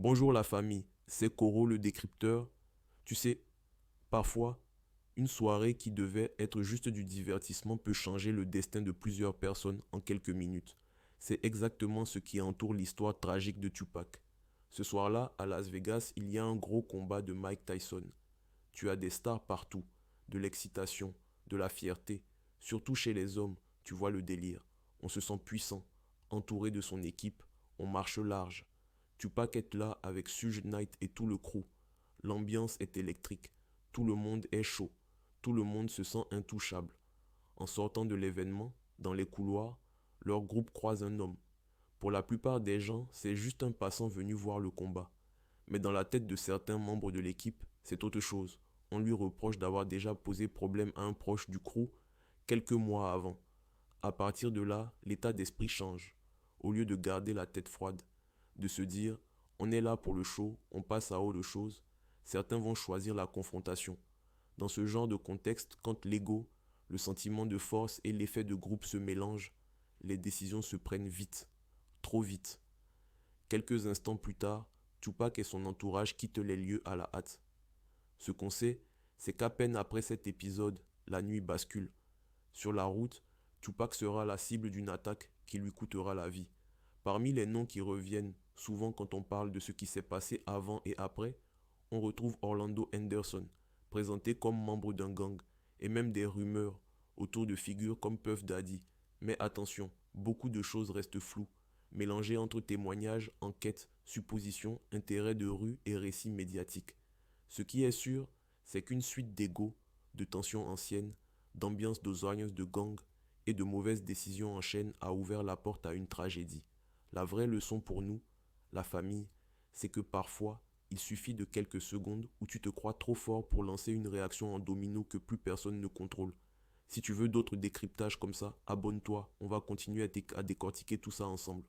Bonjour la famille, c'est Koro le décrypteur. Tu sais, parfois, une soirée qui devait être juste du divertissement peut changer le destin de plusieurs personnes en quelques minutes. C'est exactement ce qui entoure l'histoire tragique de Tupac. Ce soir-là, à Las Vegas, il y a un gros combat de Mike Tyson. Tu as des stars partout, de l'excitation, de la fierté. Surtout chez les hommes, tu vois le délire. On se sent puissant, entouré de son équipe, on marche large. Tupac est là avec Suge Knight et tout le crew. L'ambiance est électrique, tout le monde est chaud, tout le monde se sent intouchable. En sortant de l'événement, dans les couloirs, leur groupe croise un homme. Pour la plupart des gens, c'est juste un passant venu voir le combat. Mais dans la tête de certains membres de l'équipe, c'est autre chose. On lui reproche d'avoir déjà posé problème à un proche du crew quelques mois avant. À partir de là, l'état d'esprit change. Au lieu de garder la tête froide, de se dire on est là pour le show, on passe à autre chose, certains vont choisir la confrontation. Dans ce genre de contexte, quand l'ego, le sentiment de force et l'effet de groupe se mélangent, les décisions se prennent vite, trop vite. Quelques instants plus tard, Tupac et son entourage quittent les lieux à la hâte. Ce qu'on sait, c'est qu'à peine après cet épisode, la nuit bascule. Sur la route, Tupac sera la cible d'une attaque qui lui coûtera la vie. Parmi les noms qui reviennent souvent quand on parle de ce qui s'est passé avant et après, on retrouve Orlando Henderson, présenté comme membre d'un gang, et même des rumeurs autour de figures comme Puff Daddy. Mais attention, beaucoup de choses restent floues, mélangées entre témoignages, enquêtes, suppositions, intérêts de rue et récits médiatiques. Ce qui est sûr, c'est qu'une suite d'ego, de tensions anciennes, d'ambiances de gang et de mauvaises décisions en chaîne a ouvert la porte à une tragédie. La vraie leçon pour nous, la famille, c'est que parfois, il suffit de quelques secondes où tu te crois trop fort pour lancer une réaction en domino que plus personne ne contrôle. Si tu veux d'autres décryptages comme ça, abonne-toi, on va continuer à décortiquer tout ça ensemble.